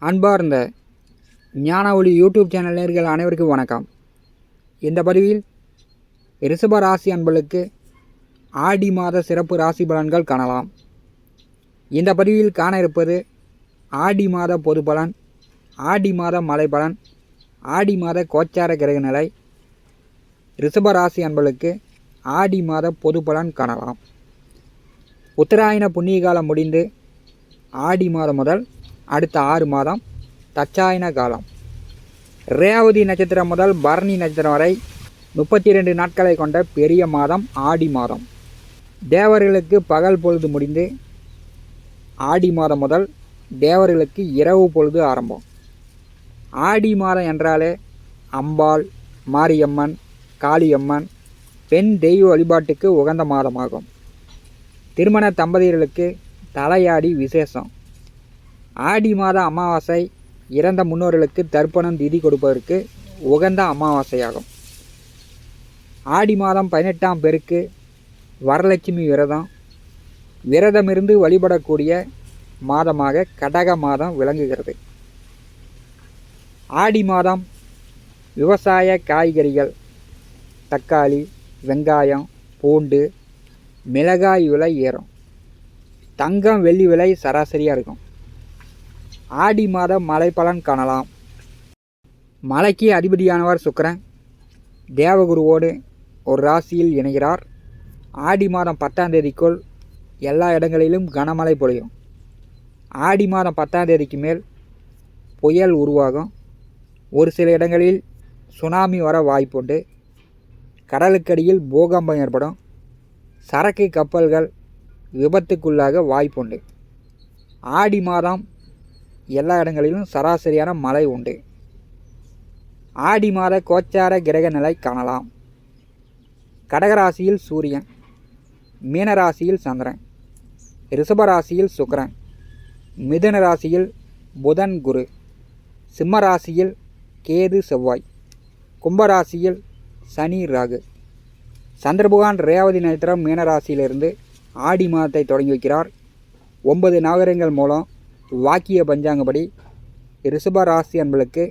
அன்பார்ந்த ஞான ஒளி யூடியூப் சேனல் நேயர்கள் அனைவருக்கும் வணக்கம். இந்த பதிவில் ரிஷப ராசி அன்பர்களுக்கு ஆடி மாத சிறப்பு ராசி பலன்கள் காணலாம். இந்த பதிவில் காண இருப்பது ஆடி மாத பொது பலன், ஆடி மாத மலை பலன், ஆடி மாத கோச்சார கிரக நிலை. ரிஷப ராசி அன்பர்களுக்கு ஆடி மாத பொது பலன் காணலாம். உத்தராயண புண்ணிய காலம் முடிந்து ஆடி மாதம் முதல் அடுத்த 6 மாதம் தட்சாயன காலம். ரேவதி நட்சத்திரம் முதல் பரணி நட்சத்திரம் வரை 32 நாட்களை கொண்ட பெரிய மாதம் ஆடி மாதம். தேவர்களுக்கு பகல் பொழுது முடிந்து ஆடி மாதம் முதல் தேவர்களுக்கு இரவு பொழுது ஆரம்பம். ஆடி மாதம் என்றாலே அம்பாள், மாரியம்மன், காளியம்மன், பெண் தெய்வ வழிபாட்டுக்கு உகந்த மாதமாகும். திருமண தம்பதியர்களுக்கு தலையாடி விசேஷம். ஆடி மாத அமாவாசை இறந்த முன்னோர்களுக்கு தர்ப்பணம் திதி கொடுப்பதற்கு உகந்த அமாவாசையாகும். ஆடி மாதம் 18ஆம் பெருக்கு வரலட்சுமி விரதமிருந்து வழிபடக்கூடிய மாதமாக கடக மாதம் விளங்குகிறது. ஆடி மாதம் விவசாய காய்கறிகள், தக்காளி, வெங்காயம், பூண்டு, மிளகாய் விலை ஏறும். தங்கம், வெள்ளி விலை சராசரியாக இருக்கும். ஆடி மாத மலை பலன் காணலாம். மலைக்கு அதிபதியானவர் சுக்கிரன் தேவகுருவோடு ஒரு ராசியில் இணைகிறார். ஆடி மாதம் 10ஆம் தேதிக்குள் எல்லா இடங்களிலும் கனமழை பொழியும். ஆடி மாதம் 10ஆம் தேதிக்கு மேல் புயல் உருவாகும். ஒரு சில இடங்களில் சுனாமி வர வாய்ப்புண்டு. கடலுக்கடியில் பூகம்பம் ஏற்படும். சரக்கு கப்பல்கள் விபத்துக்குள்ளாக வாய்ப்புண்டு. ஆடி மாதம் எல்லா இடங்களிலும் சராசரியான மழை உண்டு. ஆடி மாத கோச்சார கிரக நிலை காணலாம். கடகராசியில் சூரியன், மீனராசியில் சந்திரன், ரிஷபராசியில் சுக்கிரன், மிதுன ராசியில் புதன் குரு, சிம்ம ராசியில் கேது செவ்வாய், கும்பராசியில் சனி ராகு. சந்திரபகவான் ரேவதி நட்சத்திரம் மீனராசியிலிருந்து ஆடி மாதத்தை தொடங்கி வைக்கிறார். 9 நவகிரகங்கள் மூலம் வாக்கிய பஞ்சாங்கப்படி ரிஷப ராசி அன்பர்களுக்கு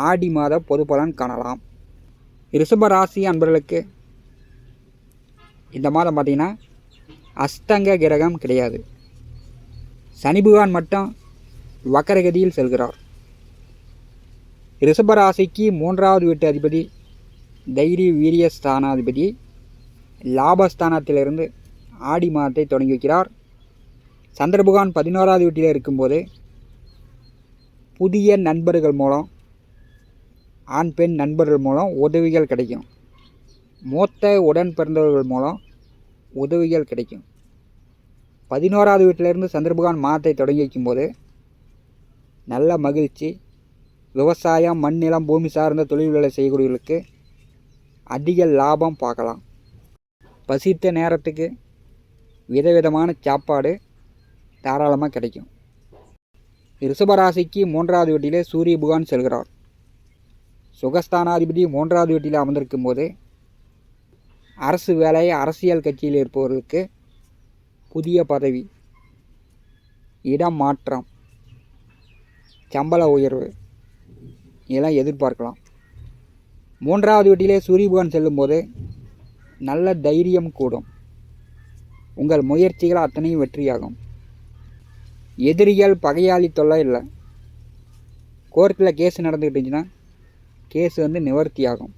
ஆடி மாத பொது பலன் காணலாம். ரிஷப ராசி அன்பர்களுக்கு இந்த மாதம் பார்த்திங்கன்னா அஷ்டங்க கிரகம் கிடையாது. சனி பகவான் மட்டும் வக்கரகதியில் செல்கிறார். ரிஷப ராசிக்கு 3வது வீட்டு அதிபதி தைரிய வீரிய ஸ்தானாதிபதி லாபஸ்தானத்திலிருந்து ஆடி மாதத்தை தொடங்கி வைக்கிறார். சந்திரபகவான் 11வது வீட்டில் இருக்கும்போது புதிய நண்பர்கள் மூலம், ஆண் பெண் நண்பர்கள் மூலம் உதவிகள் கிடைக்கும். மூத்த உடன் பிறந்தவர்கள் மூலம் உதவிகள் கிடைக்கும். 11வது வீட்டிலிருந்து சந்திரபகவான் மாதத்தை தொடங்கி வைக்கும்போது நல்ல மகிழ்ச்சி. விவசாயம், மண், நிலம், பூமி சார்ந்த தொழில்களை செய்யக்கூடியவர்களுக்கு அதிக லாபம் பார்க்கலாம். பசித்த நேரத்துக்கு விதவிதமான சாப்பாடு தாராளமாக கிடைக்கும். ரிஷபராசிக்கு 3வது வீட்டிலே சூரிய பகவான் செல்கிறார். சுகஸ்தானாதிபதி 3வது வீட்டில் அமர்ந்திருக்கும் போது அரசு வேலை, அரசியல் கட்சியில் இருப்பவர்களுக்கு புதிய பதவி, இடம் மாற்றம், சம்பள உயர்வு இதெல்லாம் எதிர்பார்க்கலாம். 3வது வீட்டிலே சூரிய பகவான் செல்லும்போது நல்ல தைரியம் கூடும். உங்கள் முயற்சிகள் அத்தனையும் வெற்றியாகும். எதிரிகள், பகையாளி தொல்லை இல்லை. கோர்ட்டில் கேஸ் நடந்துக்கிட்டு இருந்துச்சுன்னா கேஸ் நிவர்த்தி ஆகும்.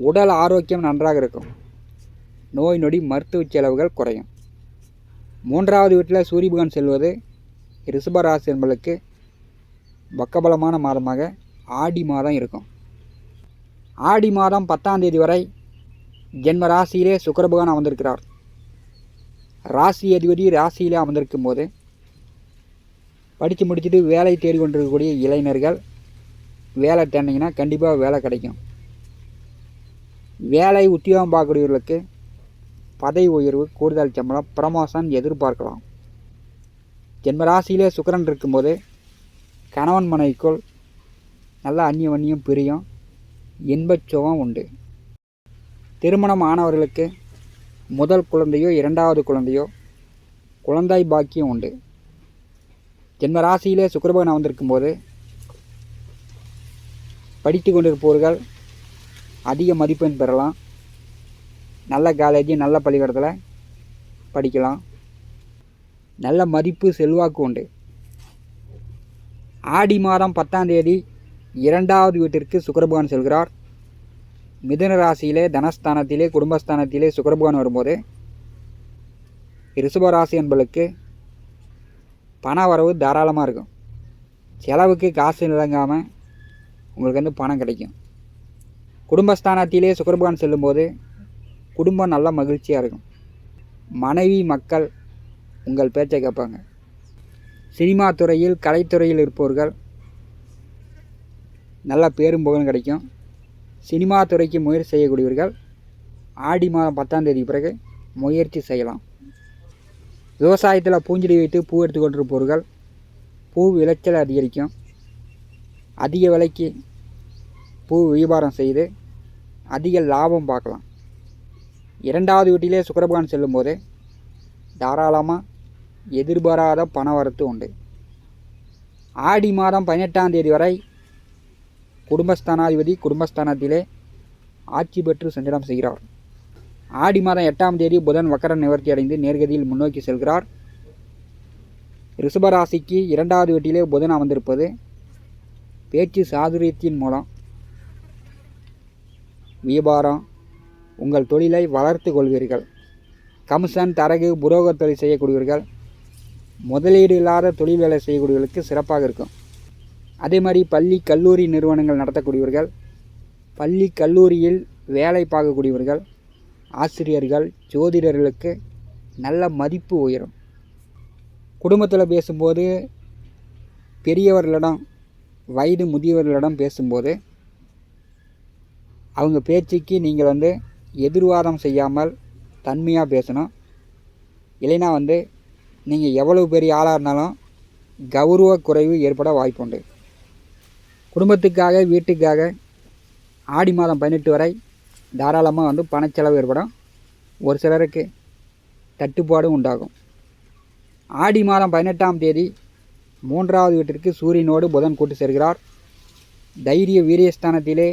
உடல் ஆரோக்கியம் நன்றாக இருக்கும். நோய் நொடி மருத்துவ செலவுகள் குறையும். 3வது வீட்டில் சூரிய பகவான் செல்வது ரிஷபராசி என்பதற்கு பக்கபலமான மாதமாக ஆடி மாதம் இருக்கும். ஆடி மாதம் 10ஆம் தேதி வரை ஜென்ம ராசியிலே சுக்கிர பகவான் அமர்ந்திருக்கிறார். ராசி அதிபதி ராசியிலே அமர்ந்திருக்கும் போது படித்து முடிச்சுட்டு வேலை தேடி கொண்டிருக்கக்கூடிய இளைஞர்கள் வேலை தேடினீங்கன்னா கண்டிப்பாக வேலை கிடைக்கும். வேலை உத்தியோகம் பார்க்கக்கூடியவர்களுக்கு பதவி உயர்வு, கூடுதல் சம்பளம், ப்ரமோஷன் எதிர்பார்க்கலாம். ஜென்மராசியிலே சுக்கிரன் இருக்கும்போது கணவன் மனைவிக்குள் நல்ல அந்நியம் பிரியம், இன்பச் சுகம் உண்டு. திருமணம் ஆனவர்களுக்கு முதல் குழந்தையோ 2வது குழந்தையோ குழந்தாய் பாக்கியம் உண்டு. ஜென்ம ராசியிலே சுக்கிரபகவான் அமர்ந்திருக்கும் போது படித்து கொண்டிருப்பவர்கள் அதிக மதிப்பெண் பெறலாம். நல்ல காலேஜ் நல்ல பள்ளிக்கூடத்தில் படிக்கலாம். நல்ல மதிப்பு செல்வாக்கு உண்டு. ஆடி மாதம் 10ஆம் தேதி 2வது வீட்டிற்கு சுக்கிரபகவான் செல்கிறார். மிதுன ராசியிலே தனஸ்தானத்திலே குடும்பஸ்தானத்திலே சுக்கிரபகவான் வரும்போது ரிஷப ராசி என்பவர்களுக்கு பண வரவு தாராளமாக இருக்கும். செலவுக்கு காசு நிலங்காமல் உங்களுக்கு பணம் கிடைக்கும். குடும்பஸ்தானத்திலே சுக்கிரபகவான் செல்லும்போது குடும்பம் நல்ல மகிழ்ச்சியாக இருக்கும். மனைவி மக்கள் உங்கள் பேச்சை கேட்பாங்க. சினிமா துறையில் கலைத்துறையில் இருப்பவர்கள் நல்ல பேரும் புகழும் கிடைக்கும். சினிமா துறைக்கு முயற்சி செய்யக்கூடியவர்கள் ஆடி மாதம் 10ஆம் தேதி பிறகு முயற்சி செய்யலாம். விவசாயத்தில் பூஞ்செடி வைத்து பூ எடுத்து கொண்டிருப்பவர்கள் பூ விளைச்சல் அதிகரிக்கும். அதிக விலைக்கு பூ வியாபாரம் செய்து அதிக லாபம் பார்க்கலாம். 2வது வீட்டிலே சுக்கிரபகவான் செல்லும்போது தாராளமாக எதிர்பாராத பண வரத்து உண்டு. ஆடி மாதம் 18ஆம் தேதி வரை குடும்பஸ்தானாதிபதி குடும்பஸ்தானத்திலே ஆட்சி பெற்று சஞ்சாரம் செய்கிறார். ஆடி மாதம் 8ஆம் தேதி புதன் வக்கர நிவர்த்தி அடைந்து நேர்கதியில் முன்னோக்கி செல்கிறார். ரிஷபராசிக்கு 2வது வீட்டிலே புதன் அமர்ந்திருப்பது பேச்சு சாதுரியத்தின் மூலம் வியாபாரம் உங்கள் தொழிலை வளர்த்து கொள்வீர்கள். கமிஷன் தரகு புரோகர் தொழில் செய்யக்கூடியவர்கள் முதலீடு இல்லாத தொழில் வேலை செய்யக்கூடியவர்களுக்கு சிறப்பாக இருக்கும். அதே மாதிரி பள்ளி கல்லூரி நிறுவனங்கள் நடத்தக்கூடியவர்கள், பள்ளி கல்லூரியில் வேலை பார்க்கக்கூடியவர்கள், ஆசிரியர்கள், ஜோதிடர்களுக்கு நல்ல மதிப்பு உயரும். குடும்பத்தில் பேசும்போது பெரியவர்களிடம் வயது முதியவர்களிடம் பேசும்போது அவங்க பேச்சுக்கு நீங்கள் எதிர்வாதம் செய்யாமல் தன்மையாக பேசணும். இல்லைன்னா நீங்கள் எவ்வளவு பெரிய ஆளாக இருந்தாலும் கௌரவ குறைவு ஏற்பட வாய்ப்புண்டு. குடும்பத்துக்காக வீட்டுக்காக ஆடி மாதம் 18 வரை தாராளமாக பணச்செலவு ஏற்படும். ஒரு சிலருக்கு தட்டுப்பாடும் உண்டாகும். ஆடி மாதம் 18ஆம் தேதி 3வது வீட்டிற்கு சூரியனோடு புதன் கூட்டு சேர்கிறார். தைரிய வீரியஸ்தானத்திலே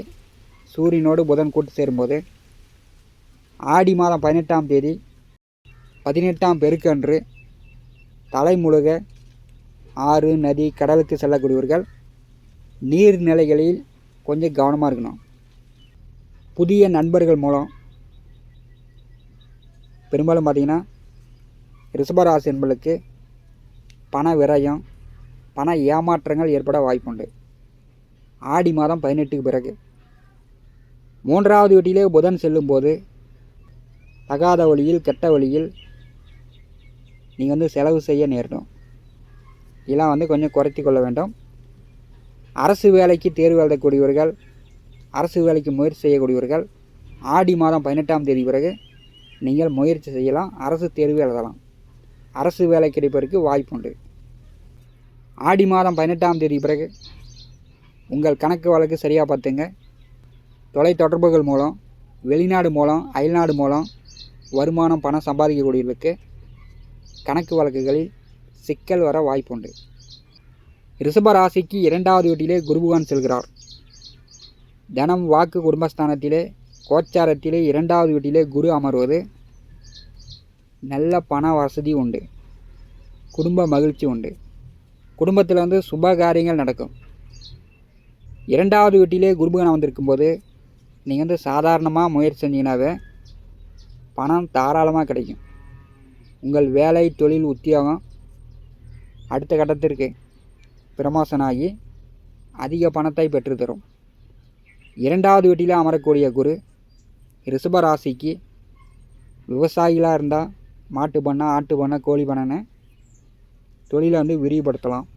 சூரியனோடு புதன் கூட்டு சேரும்போது ஆடி மாதம் 18ஆம் தேதி 18ஆம் பெருக்கு அன்று தலைமுழுக ஆறு நதி கடலுக்கு செல்லக்கூடியவர்கள் நீர்நிலைகளில் கொஞ்சம் கவனமாக இருக்கணும். புதிய நண்பர்கள் மூலம் பெரும்பாலும் பார்த்திங்கன்னா ரிஷபராசி என்பவர்களுக்கு பண விரயம் பண ஏமாற்றங்கள் ஏற்பட வாய்ப்புண்டு. ஆடி மாதம் 18க்கு பிறகு 3வது வீட்டிலே புதன் செல்லும்போது தகாத வழியில் கெட்ட வழியில் நீங்கள் செலவு செய்ய நேரிடும். இதெல்லாம் கொஞ்சம் குறைத்து கொள்ள வேண்டும். அரசு வேலைக்கு தேர்வு எழுதக்கூடியவர்கள், அரசு வேலைக்கு முயற்சி செய்யக்கூடியவர்கள் ஆடி மாதம் 18ஆம் தேதி பிறகு நீங்கள் முயற்சி செய்யலாம். அரசு தேர்வு எழுதலாம். அரசு வேலை கிடைப்பதற்கு வாய்ப்புண்டு. ஆடி மாதம் 18ஆம் தேதி பிறகு உங்கள் கணக்கு வழக்கு சரியாக பார்த்துங்க. தொலைத்தொடர்புகள் மூலம், வெளிநாடு மூலம், அயல்நாடு மூலம் வருமானம் பணம் சம்பாதிக்கக்கூடியவர்களுக்கு கணக்கு வழக்குகளில் சிக்கல் வர வாய்ப்புண்டு. ரிஷப ராசிக்கு 2வது வீட்டிலே குருபகவான் செல்கிறார். தனம் வாக்கு குடும்பஸ்தானத்திலே கோச்சாரத்திலே 2வது வீட்டிலே குரு அமர்வது நல்ல பண வசதி உண்டு. குடும்ப மகிழ்ச்சி உண்டு. குடும்பத்தில் சுப காரியங்கள் நடக்கும். 2வது வீட்டிலே குருபகவான் வந்திருக்கும்போது நீங்கள் சாதாரணமாக முயற்சி செஞ்சீங்கன்னாவே பணம் தாராளமாக கிடைக்கும். உங்கள் வேலை தொழில் உத்தியோகம் அடுத்த கட்டத்திற்கு பிரமோஷன் ஆகி அதிக பணத்தை பெற்றுத்தரும். 2வது வீட்டில் அமரக்கூடிய குரு ரிஷப ராசிக்கு விவசாயிகளாக இருந்தால் மாட்டு பண்ணை ஆட்டு பண்ணை கோழி பண்ணைன்னு தொழிலை விரிவுபடுத்தலாம்.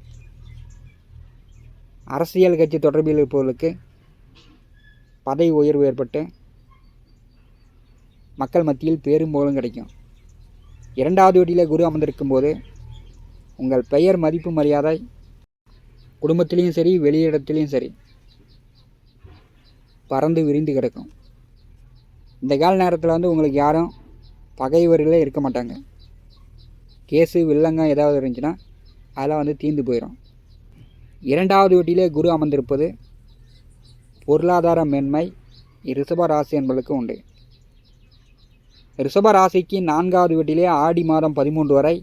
அரசியல் கட்சி தொடர்பில் இருப்பவர்களுக்கு பதவி உயர்வு ஏற்பட்டு மக்கள் மத்தியில் பேரும் புகழும் கிடைக்கும். 2வது வீட்டில் குரு அமர்ந்திருக்கும் போது உங்கள் பெயர் மதிப்பு மரியாதை குடும்பத்திலையும் சரி வெளியிடத்துலேயும் சரி பறந்து விரிந்து கிடக்கும். இந்த கால நேரத்தில் உங்களுக்கு யாரும் பகைவர்களே இருக்க மாட்டாங்க. கேஸு வில்லங்கம் ஏதாவது இருந்துச்சுன்னா அதெல்லாம் வந்து தீர்ந்து போயிடும். 2வது வீட்டிலே குரு அமர்ந்திருப்பது பொருளாதார மேன்மை ரிஷப ராசி என்பதற்கு உண்டு. ரிஷப ராசிக்கு 4வது வீட்டிலே ஆடி மாதம் 13 வரை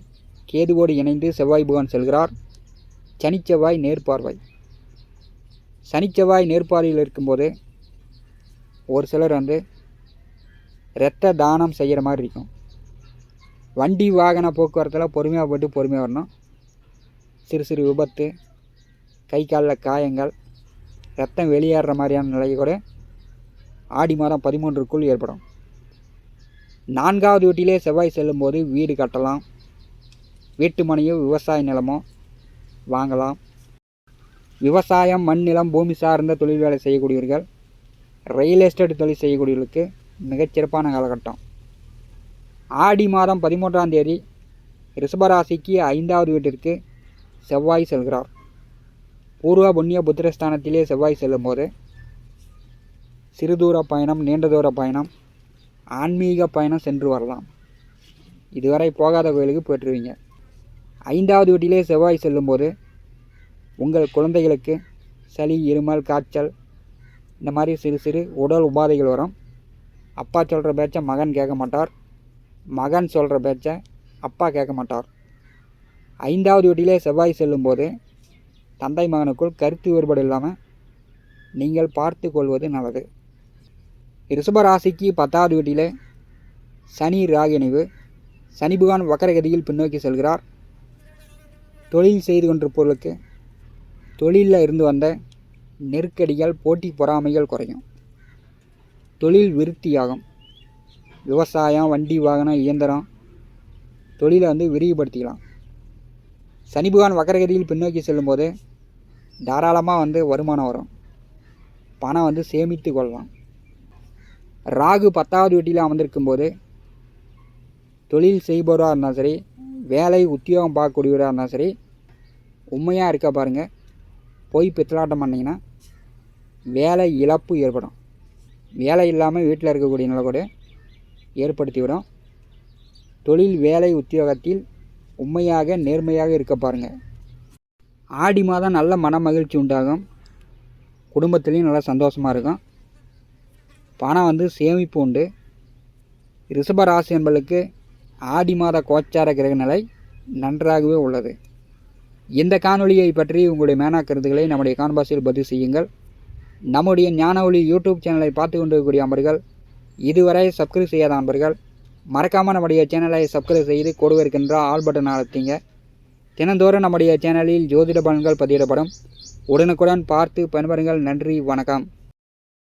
கேதுவோடு இணைந்து செவ்வாய் பகவான் செல்கிறார். சனிச்செவ்வாய் நேர்பார்வை. சனிச்செவ்வாய் நேர்பார்வையில் இருக்கும்போது ஒரு சிலர் வந்து இரத்த தானம் செய்கிற மாதிரி இருக்கும். வண்டி வாகன போக்குவரத்தில் பொறுமையாக போட்டு பொறுமையாக வரணும். சிறு சிறு விபத்து, கை காலில் காயங்கள், ரத்தம் வெளியேற மாதிரியான நிலை கூட ஆடி மாதம் 13க்குள் ஏற்படும். 4வது வீட்டிலே செவ்வாய் செல்லும்போது வீடு கட்டலாம், வீட்டு மனையோ விவசாய நிலமோ வாங்கலாம். விவசாயம், மண், நிலம், பூமி சார்ந்த தொழில் வேலை செய்யக்கூடியவர்கள், ரியல் எஸ்டேட் தொழில் செய்யக்கூடியவர்களுக்கு மிகச்சிறப்பான காலகட்டம். ஆடி மாதம் 13ஆம் தேதி ரிஷபராசிக்கு 5வது வீட்டிற்கு செவ்வாய் செல்கிறார். பூர்வ புண்ணிய புத்திரஸ்தானத்திலே செவ்வாய் செல்லும்போது சிறுதூர பயணம், நீண்ட தூர பயணம், ஆன்மீக பயணம் சென்று வரலாம். இதுவரை போகாத கோயிலுக்கு போய்ட்டுருவீங்க. 5வது வீட்டிலே செவ்வாய் செல்லும்போது உங்கள் குழந்தைகளுக்கு சளி, இருமல், காய்ச்சல் இந்த மாதிரி சிறு சிறு உடல் உபாதைகள் வரும். அப்பா சொல்கிற பேச்சை மகன் கேட்க மாட்டார், மகன் சொல்கிற பேச்சை அப்பா கேட்க மாட்டார். 5வது வீட்டிலே செவ்வாய் செல்லும்போது தந்தை மகனுக்குள் கருத்து வேறுபாடு இல்லாமல் நீங்கள் பார்த்து கொள்வது நல்லது. ரிஷபராசிக்கு 10வது வீட்டிலே சனி ராகு இணைவு. சனி பகவான் வக்கரகதியில் பின்னோக்கி செல்கிறார். தொழில் செய்து கொண்டிருப்பவர்களுக்கு தொழிலில் இருந்து வந்த நெருக்கடிகள், போட்டி பொறாமைகள் குறையும். தொழில் விருத்தியாகும். விவசாயம், வண்டி வாகனம், இயந்திரம் தொழிலை வந்து விரிவுபடுத்திக்கலாம். சனி பகவான் வக்கரகதியில் பின்னோக்கி செல்லும்போது தாராளமாக வந்து வருமானம் வரும், பணம் வந்து சேமித்து கொள்ளலாம். ராகு 10வது வீட்டில் அமர்ந்திருக்கும் போது தொழில் செய்பவராக இருந்தாலும் சரி, வேலை உத்தியோகம் பார்க்கக்கூடியவராக இருந்தாலும் சரி, உண்மையாக இருக்க பாருங்கள். போய் பித்தலாட்டம் பண்ணிங்கன்னா வேலை இழப்பு ஏற்படும். வேலை இல்லாமல் வீட்டில் இருக்கக்கூடிய நிலை கூட ஏற்படுத்திவிடும். தொழில், வேலை, உத்தியோகத்தில் உண்மையாக நேர்மையாக இருக்க பாருங்கள். ஆடி மாதம் நல்ல மன மகிழ்ச்சி உண்டாகும். குடும்பத்துலேயும் நல்லா சந்தோஷமாக இருக்கும். பணம் வந்து சேமிப்பு உண்டு. ரிஷபராசி என்பதற்கு ஆடி மாத கோச்சார கிரக நிலை நன்றாகவே உள்ளது. இந்த காணொலியை பற்றி உங்களுடைய மேனா கருத்துக்களை நம்முடைய கான்பாஸில் பதிவு செய்யுங்கள். நம்முடைய ஞான ஒளி யூடியூப் சேனலை பார்த்து கொண்டிருக்கக்கூடிய அன்பர்கள், இதுவரை சப்ஸ்கிரைப் செய்யாத அன்பர்கள் மறக்காமல் நம்முடைய சேனலை சப்ஸ்கிரைப் செய்து கொடுக்க இருக்கின்ற ஆல் பட்டன் அழுத்திங்க. தினந்தோறும் நம்முடைய சேனலில் ஜோதிட பலன்கள் பதிவிடப்படும். உடனுக்குடன் பார்த்து பயன்பெறுங்கள். நன்றி, வணக்கம்.